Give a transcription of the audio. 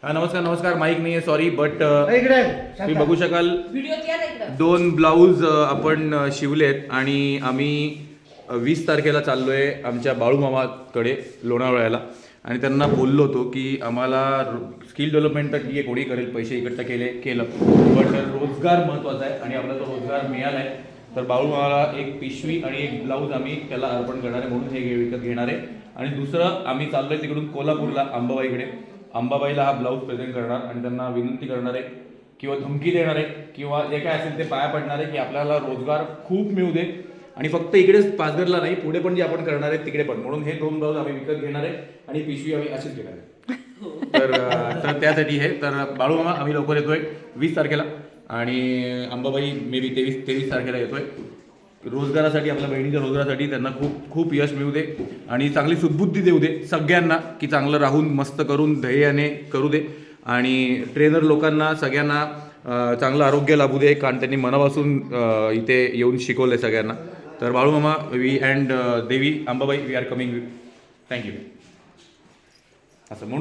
हा नमस्कार नमस्कार. माईक नाही आहे, सॉरी. बट इकडे तुम्ही बघू शकाल दोन ब्लाऊज आपण शिवलेत आणि आम्ही 20 तारखेला चाललो आहे आमच्या बाळूमामाकडे लोणावळ्याला. आणि त्यांना बोललो होतो की आम्हाला स्किल डेव्हलपमेंट तर ठीक आहे, कोणी करेल, पैसे इकट्ठा केलं, बट रोजगार महत्त्वाचा आहे आणि आपला तो रोजगार मिळाला आहे. तर बाळूमामाला एक पिशवी आणि एक ब्लाऊज आम्ही त्याला अर्पण करणार आहे, म्हणून हे विकत घेणार आहे. आणि दुसरं, आम्ही चाललो आहे तिकडून कोल्हापूरला अंबाबाईकडे. अंबाबाईला हा ब्लाऊज प्रेझेंट करणार आणि त्यांना विनंती करणार आहे किंवा धमकी देणार आहे किंवा जे काय असेल ते पाया पडणार आहे की आपल्याला रोजगार खूप मिळू दे आणि फक्त इकडेच पाचगडला नाही, पुढे पण जे आपण करणार आहे तिकडे पण. म्हणून हे 2 ब्लाऊज आम्ही विकत घेणार आहे आणि पिशवी आम्ही अशीच घेणार आहे. तर त्यासाठी हे तर बाळूमामा आम्ही लवकर येतोय 20 तारखेला आणि अंबाबाई मे बी 23 तारखेला येतोय. रोजगारासाठी, आपल्या बहिणीच्या रोजगारासाठी त्यांना खूप खूप यश मिळू दे आणि चांगली सुदबुद्धी देऊ दे सगळ्यांना की चांगलं राहून मस्त करून ध्येयाने करू दे. आणि ट्रेनर लोकांना सगळ्यांना चांगलं आरोग्य लाभू दे, कारण त्यांनी मनापासून इथे येऊन शिकवलं आहे सगळ्यांना. तर Balumama we and Devi Ambabai we are coming. Thank you. असं म्हणून